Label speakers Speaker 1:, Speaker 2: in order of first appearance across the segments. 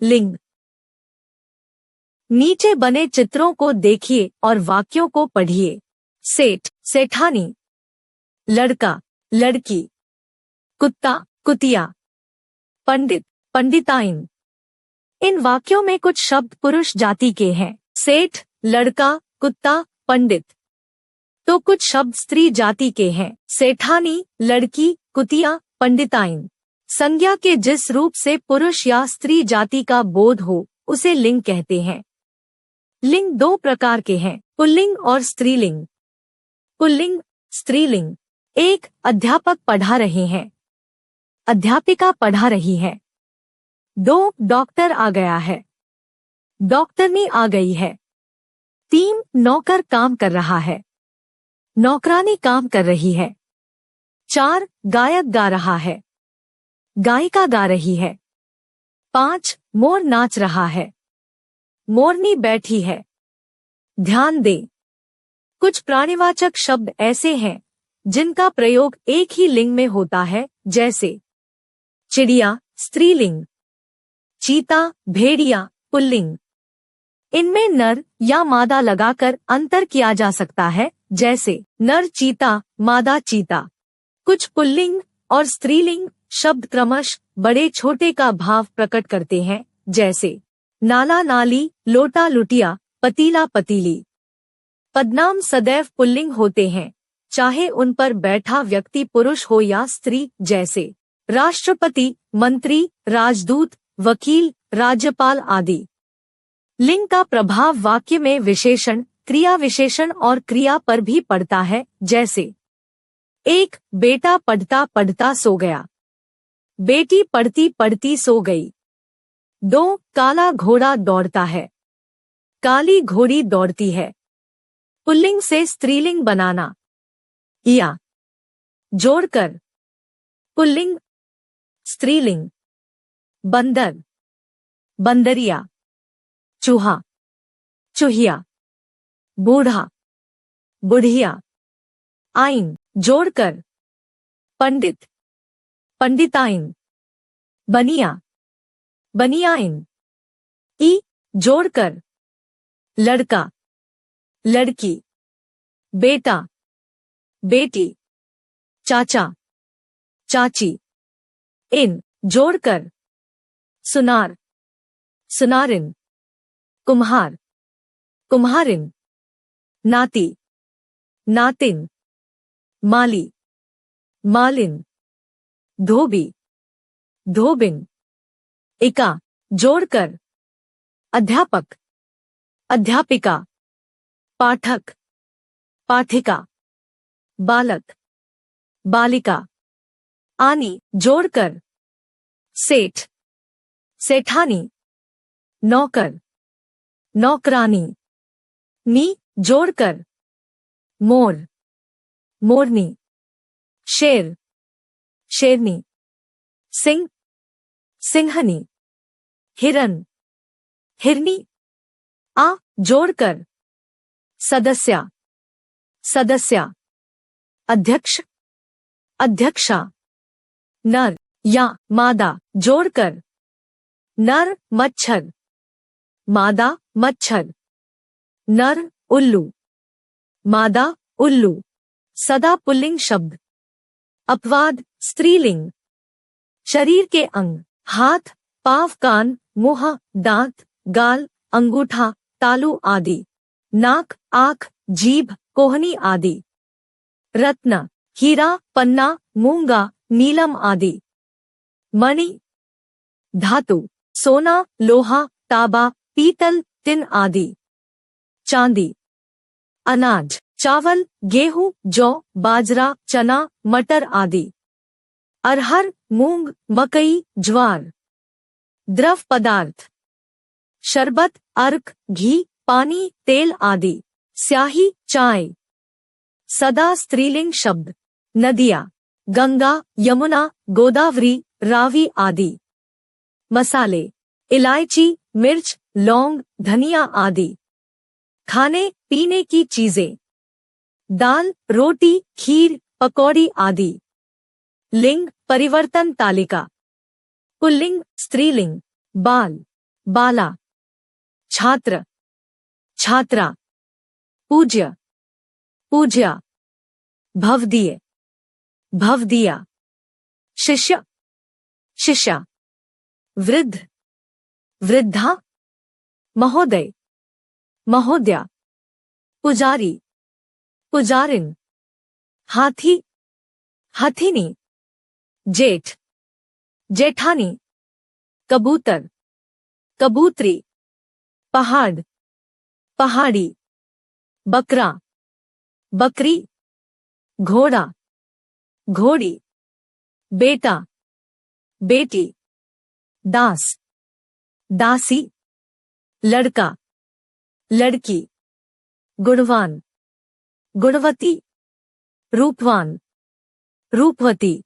Speaker 1: लिंग। नीचे बने चित्रों को देखिए और वाक्यों को पढ़िए। सेठ, सेठानी। लड़का, लड़की। कुत्ता, कुतिया। पंडित, पंडिताइन। इन वाक्यों में कुछ शब्द पुरुष जाति के हैं, सेठ, लड़का, कुत्ता, पंडित। तो कुछ शब्द स्त्री जाति के हैं, सेठानी, लड़की, कुतिया, पंडिताइन। संज्ञा के जिस रूप से पुरुष या स्त्री जाति का बोध हो उसे लिंग कहते हैं। लिंग दो प्रकार के हैं, पुल्लिंग और स्त्रीलिंग। पुल्लिंग, स्त्रीलिंग। एक, अध्यापक पढ़ा रहे हैं, अध्यापिका पढ़ा रही है। दो, डॉक्टर आ गया है, डॉक्टरनी आ गई है। तीन, नौकर काम कर रहा है, नौकरानी काम कर रही है। चार, गायक गा रहा है, गायिका गा रही है। पांच, मोर नाच रहा है, मोरनी बैठी है। ध्यान दें, कुछ प्राणीवाचक शब्द ऐसे हैं जिनका प्रयोग एक ही लिंग में होता है, जैसे चिड़िया, स्त्रीलिंग। चीता, भेड़िया, पुल्लिंग। इनमें नर या मादा लगाकर अंतर किया जा सकता है, जैसे नर चीता, मादा चीता। कुछ पुल्लिंग और स्त्रीलिंग शब्द क्रमश बड़े छोटे का भाव प्रकट करते हैं, जैसे नाला नाली, लोटा लुटिया, पतीला पतीली। पदनाम सदैव पुल्लिंग होते हैं, चाहे उन पर बैठा व्यक्ति पुरुष हो या स्त्री, जैसे राष्ट्रपति, मंत्री, राजदूत, वकील, राज्यपाल आदि। लिंग का प्रभाव वाक्य में विशेषण, क्रिया विशेषण और क्रिया पर भी पड़ता है, जैसे एक, बेटा पढ़ता पढ़ता सो गया, बेटी पढ़ती पढ़ती सो गई। दो, काला घोड़ा दौड़ता है, काली घोड़ी दौड़ती है। पुल्लिंग से स्त्रीलिंग बनाना। या जोड़कर। पुल्लिंग, स्त्रीलिंग। बंदर, बंदरिया। चूहा, चूहिया। बूढ़ा, बुढ़िया। आइन, जोड़कर। पंडित, पंडिताइन। बनिया, बनियाइन। ई, जोड़कर। लड़का, लड़की। बेटा, बेटी। चाचा, चाची। इन, जोड़कर। सुनार, सुनारिन। कुम्हार, कुम्हारिन। नाती, नातिन। माली, मालिन। धोबी, धोबिन। इका, जोड़कर। अध्यापक, अध्यापिका। पाठक, पाठिका। बालक, बालिका। आनी, जोड़कर। सेठ, सेठानी। नौकर, नौकरानी। नी, जोड़कर। मोर, मोरनी। शेर, शेरनी। सिंह, सिंहनी। हिरन, हिरनी। आ, जोड़कर। सदस्या, सदस्या। अध्यक्ष, अध्यक्षा। नर या मादा, जोड़कर। नर, मच्छर, मादा, मच्छर। नर, उल्लू, मादा, उल्लू। सदा पुल्लिंग शब्द। अपवाद, स्त्रीलिंग। शरीर के अंग, हाथ, पाँव, कान, मुंह, दांत, गाल, अंगूठा, तालू आदि। नाक, आँख, जीभ, कोहनी आदि। रत्न, हीरा, पन्ना, मूंगा, नीलम आदि। मणि, धातु, सोना, लोहा, तांबा, पीतल, टिन आदि। चांदी। अनाज, चावल, गेहूं, जौ, बाजरा, चना, मटर आदि। अरहर, मूंग, मकई, ज्वार। द्रव पदार्थ, शरबत, अर्क, घी, पानी, तेल आदि। स्याही, चाय। सदा स्त्रीलिंग शब्द। नदियाँ, गंगा, यमुना, गोदावरी, रावी आदि। मसाले, इलायची, मिर्च, लौंग, धनिया आदि। खाने पीने की चीजें, दाल, रोटी, खीर, पकौड़ी आदि। लिंग परिवर्तन तालिका। पुल्लिंग, स्त्रीलिंग। बाल, बाला, छात्र, छात्रा, पूज्य, पूज्या, भवदीय, भवदीया, शिष्य, शिष्या, वृद्ध, वृद्धा, महोदय, महोदया, पुजारी, पुजारिन, हाथी, हथिनी, जेठ, जेठानी, कबूतर, कबूतरी, पहाड़, पहाड़ी, बकरा, बकरी, घोड़ा, घोड़ी, बेटा, बेटी, दास, दासी, लड़का, लड़की, गुणवान, गुणवती, रूपवान, रूपवती,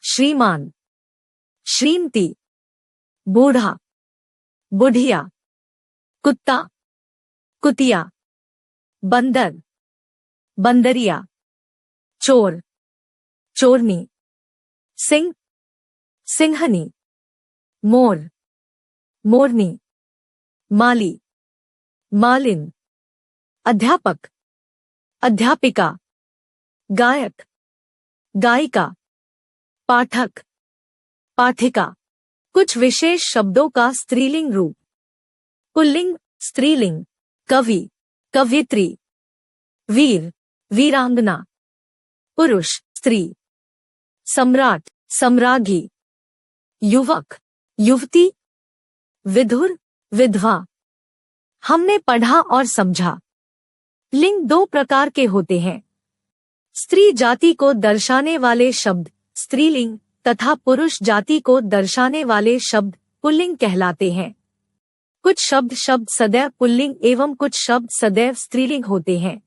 Speaker 1: श्रीमान, श्रीमती, बूढ़ा, बुढ़िया, कुत्ता, कुतिया, बंदर, बंदरिया, चोर, चोरनी, सिंह, सिंहनी, मोर, मोरनी, माली, मालिन, अध्यापक, अध्यापिका, गायक, गायिका, पाठक, पाठिका। कुछ विशेष शब्दों का स्त्रीलिंग रूप। पुल्लिंग, स्त्रीलिंग, कवि, कवयित्री, वीर, वीरांगना, पुरुष, स्त्री, सम्राट, सम्राज्ञी, युवक, युवती, विधुर, विधवा। हमने पढ़ा और समझा। लिंग दो प्रकार के होते हैं। स्त्री जाति को दर्शाने वाले शब्द स्त्रीलिंग तथा पुरुष जाति को दर्शाने वाले शब्द पुल्लिंग कहलाते हैं। कुछ शब्द सदैव पुल्लिंग एवं कुछ शब्द सदैव स्त्रीलिंग होते हैं।